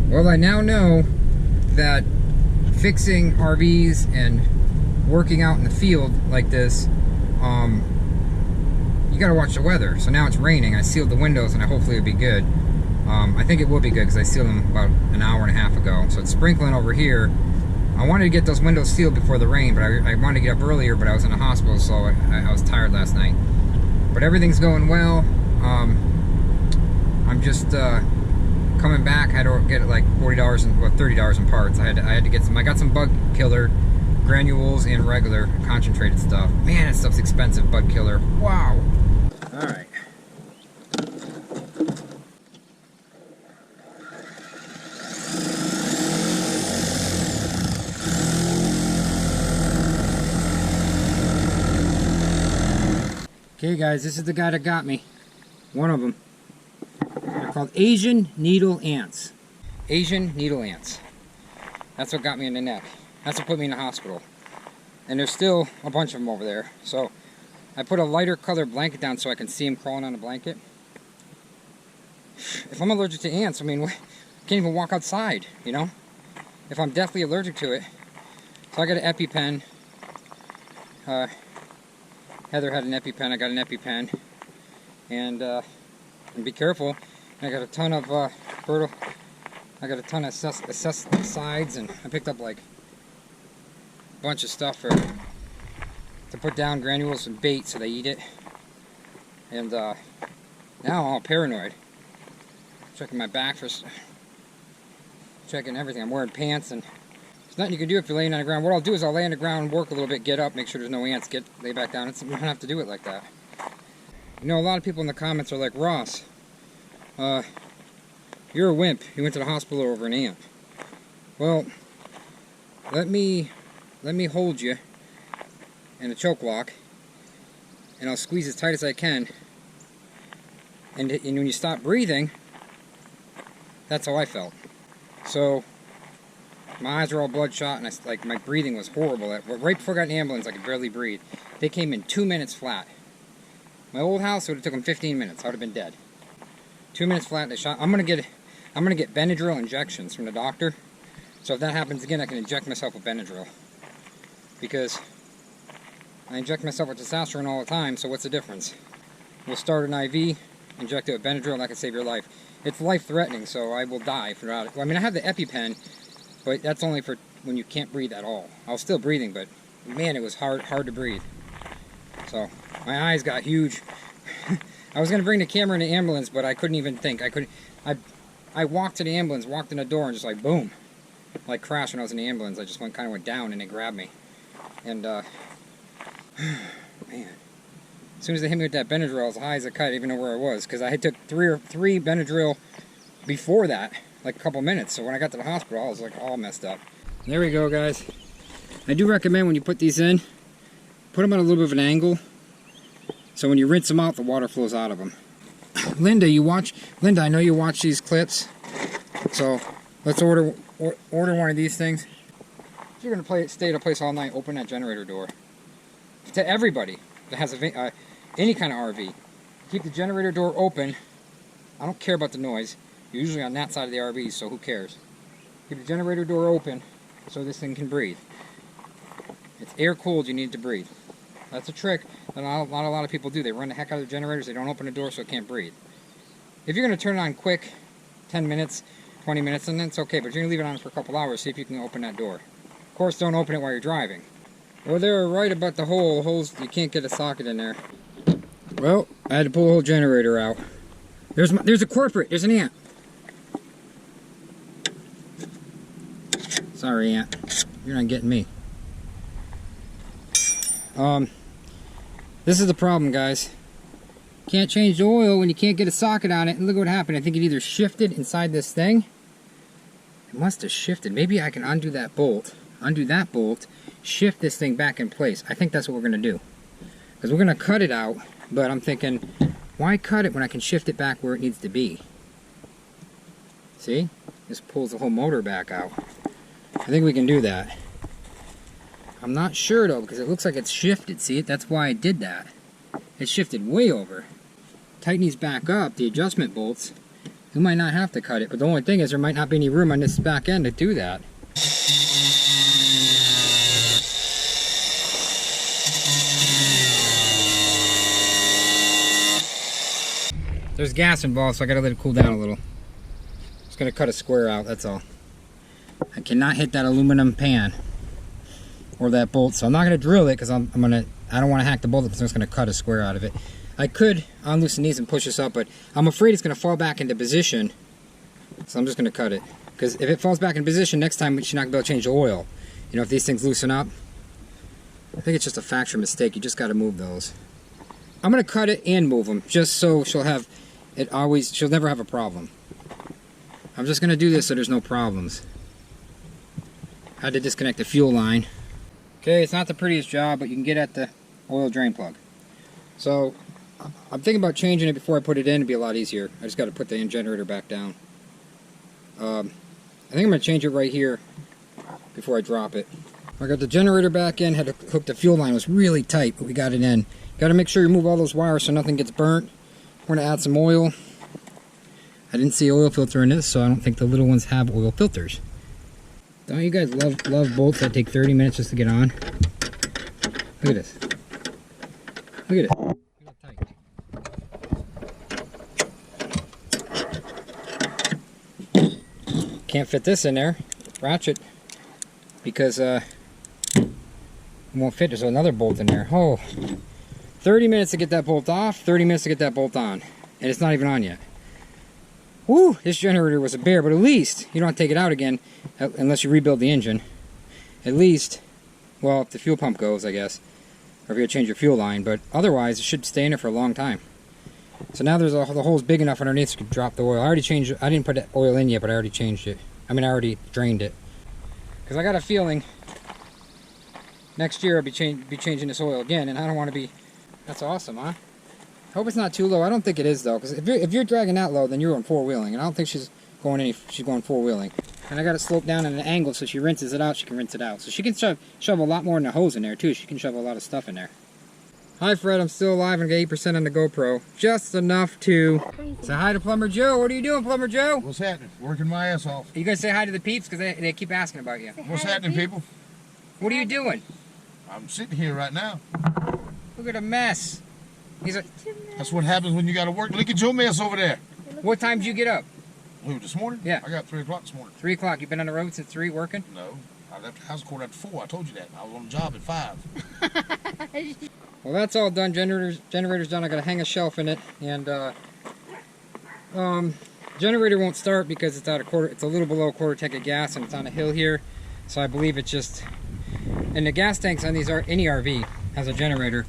Well, I now know that fixing RVs and working out in the field like this, you gotta watch the weather. So now it's raining. I sealed the windows and hopefully it'll be good. I think it will be good because I sealed them about an hour and a half ago. So it's sprinkling over here. I wanted to get those windows sealed before the rain, but I wanted to get up earlier, but I was in the hospital, so I was tired last night. But everything's going well. I'm just coming back. I had to get like $40 and well, $30 in parts. I had to get some. I got some bug killer granules and regular concentrated stuff. Man, that stuff's expensive. Bug killer. Wow. All right. Okay, guys, this is the guy that got me. One of them. They're called Asian needle ants. Asian needle ants. That's what got me in the neck. That's what put me in the hospital. And there's still a bunch of them over there. So I put a lighter colored blanket down so I can see them crawling on the blanket. If I'm allergic to ants, I mean, I can't even walk outside, you know? If I'm deathly allergic to it. So I got an EpiPen. Heather had an EpiPen, I got an EpiPen. And be careful. I got a ton of insecticides, and I picked up like a bunch of stuff to put down granules and bait so they eat it. And now I'm all paranoid. Checking my back for checking everything. I'm wearing pants, and there's nothing you can do if you're laying on the ground. What I'll do is I'll lay on the ground, work a little bit, get up, make sure there's no ants, lay back down. You don't have to do it like that. You know, a lot of people in the comments are like, Ross, you're a wimp. You went to the hospital over an ant. Well, let me hold you in a choke lock, and I'll squeeze as tight as I can. And when you stop breathing, that's how I felt. So my eyes were all bloodshot, and my breathing was horrible. Right before I got in the ambulance, I could barely breathe. They came in 2 minutes flat. My old house, it would have taken 15 minutes. I would have been dead. 2 minutes flat. They shot. I'm gonna get Benadryl injections from the doctor. So if that happens again, I can inject myself with Benadryl. Because I inject myself with testosterone all the time. So what's the difference? We'll start an IV, inject it with Benadryl, and that can save your life. It's life-threatening, so I will die if not. Well, I mean, I have the EpiPen, but that's only for when you can't breathe at all. I was still breathing, but man, it was hard to breathe. So my eyes got huge. I was gonna bring the camera in the ambulance, but I couldn't even think. I walked to the ambulance, walked in the door, and just like boom, like crashed when I was in the ambulance. I just kind of went down, and they grabbed me. And man, as soon as they hit me with that Benadryl, I was high as a kite. I didn't even know where I was, because I had took three Benadryl before that, like a couple minutes. So when I got to the hospital, I was like all messed up. There we go, guys. I do recommend when you put these in, put them at a little bit of an angle, so when you rinse them out, the water flows out of them. Linda, I know you watch these clips, so let's order one of these things. If you're gonna stay at a place all night, open that generator door. To everybody that has any kind of RV, keep the generator door open. I don't care about the noise. You're usually on that side of the RV, so who cares? Keep the generator door open so this thing can breathe. It's air cooled, you need it to breathe. That's a trick that not a lot of people do. They run the heck out of their generators, they don't open the door so it can't breathe. If you're going to turn it on quick, 10 minutes, 20 minutes, then it's okay, but you're going to leave it on for a couple hours, see if you can open that door. Of course, don't open it while you're driving. Well, they were right about the holes, you can't get a socket in there. Well, I had to pull the whole generator out. There's a corporate, there's an ant. Sorry, ant, you're not getting me. This is the problem, guys. Can't change the oil when you can't get a socket on it. And look what happened. I think it either shifted inside this thing. It must have shifted. Maybe I can undo that bolt, shift this thing back in place. I think that's what we're going to do. Because we're going to cut it out, but I'm thinking, why cut it when I can shift it back where it needs to be? See? This pulls the whole motor back out. I think we can do that. I'm not sure though, because it looks like it's shifted. See it? That's why I did that. It shifted way over. Tighten these back up, the adjustment bolts, we might not have to cut it. But the only thing is there might not be any room on this back end to do that. There's gas involved, so I gotta let it cool down a little. Just gonna cut a square out, that's all. I cannot hit that aluminum pan or that bolt, so I'm not gonna drill it because I don't want to hack the bolt up, so I'm just gonna cut a square out of it. I could unloosen these and push this up, but I'm afraid it's gonna fall back into position, so I'm just gonna cut it. Because if it falls back in position, next time she's not gonna be able to change the oil. You know, if these things loosen up, I think it's just a factory mistake. You just gotta move those. I'm gonna cut it and move them, just so she'll never have a problem. I'm just gonna do this so there's no problems. Had to disconnect the fuel line. Okay, it's not the prettiest job, but you can get at the oil drain plug. So, I'm thinking about changing it before I put it in. It'd be a lot easier. I just got to put the generator back down. I think I'm going to change it right here before I drop it. I got the generator back in, had to hook the fuel line. It was really tight, but we got it in. Got to make sure you move all those wires so nothing gets burnt. We're going to add some oil. I didn't see an oil filter in this, so I don't think the little ones have oil filters. Don't you guys love bolts that take 30 minutes just to get on? Look at this. Look at it. Look how tight. Can't fit this in there. Ratchet. Because it won't fit. There's another bolt in there. Oh. 30 minutes to get that bolt off, 30 minutes to get that bolt on. And it's not even on yet. Woo! This generator was a bear, but at least you don't have to take it out again unless you rebuild the engine. At least, well, if the fuel pump goes, I guess. Or if you change your fuel line, but otherwise it should stay in there for a long time. So now the hole's big enough underneath so you can drop the oil. I already changed it. I didn't put the oil in yet, but I already changed it. I mean, I already drained it. Because I got a feeling next year I'll be changing this oil again, and I don't want to be... That's awesome, huh? I hope it's not too low. I don't think it is, though, because if you're dragging that low, then you're going four-wheeling, and I don't think she's going four-wheeling. And I got it sloped down at an angle so she rinses it out, she can rinse it out. So she can shove a lot more than a hose in there, too. She can shove a lot of stuff in there. Hi, Fred. I'm still alive and got 8% on the GoPro. Just enough to say hi to Plumber Joe. What are you doing, Plumber Joe? What's happening? Working my ass off. You guys say hi to the peeps? Because they keep asking about you. What's happening, people? What are you doing? I'm sitting here right now. Look at a mess. That's what happens when you got to work. Look at your mess over there. What time did you get up? Who, this morning? Yeah. I got 3 o'clock this morning. 3 o'clock. You've been on the road since 3 working? No. I left the house quarter after 4. I told you that. I was on the job at 5. Well, that's all done. Generator's done. I got to hang a shelf in it. And generator won't start because it's a little below a quarter tank of gas and it's on a hill here. So I believe it's just... And the gas tanks on any RV has a generator.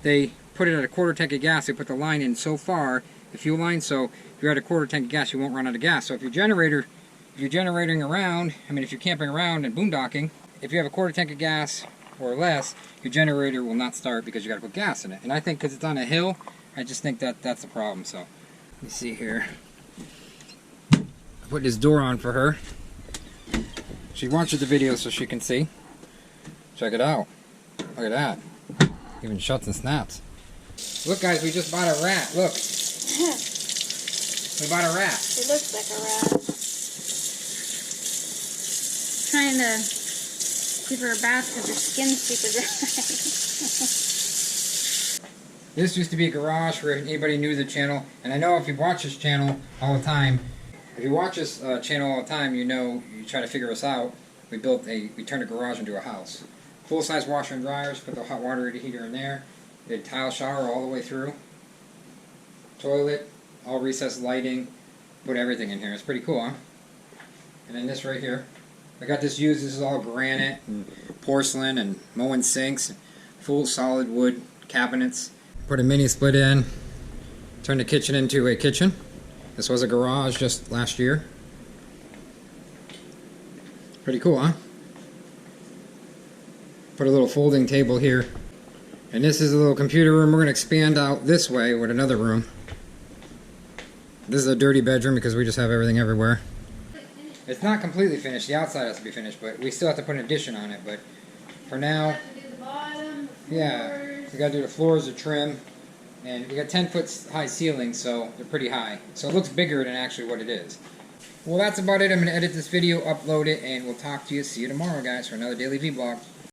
They put it at a quarter tank of gas. They put the line in so far, the fuel line, so if you're at a quarter tank of gas, you won't run out of gas. So if you're generating around, I mean, if you're camping around and boondocking, if you have a quarter tank of gas or less, your generator will not start because you got to put gas in it. And I think because it's on a hill, I just think that's the problem. So let me see here. I put this door on for her. She watches the video so she can see. Check it out. Look at that. Even shuts and snaps. Look, guys, we just bought a rat. Look. We bought a rat. It looks like a rat. Trying to keep her a bath because her skin's super dry. This used to be a garage for anybody new to the channel. And I know if you watch this channel all the time, you know, you try to figure us out. We turned a garage into a house. Full-size washer and dryers, put the hot water heater in there. Did tile shower all the way through. Toilet, all recessed lighting. Put everything in here. It's pretty cool, huh? And then this right here. I got this used. This is all granite and porcelain and Moen sinks. Full solid wood cabinets. Put a mini split in. Turned the kitchen into a kitchen. This was a garage just last year. Pretty cool, huh? Put a little folding table here. And this is a little computer room. We're going to expand out this way with another room. This is a dirty bedroom because we just have everything everywhere. It's not completely finished. The outside has to be finished, but we still have to put an addition on it. But for now, yeah, we got to do the floors, the trim. And we got 10-foot high ceilings, so they're pretty high. So it looks bigger than actually what it is. Well, that's about it. I'm going to edit this video, upload it, and we'll talk to you. See you tomorrow, guys, for another daily vlog.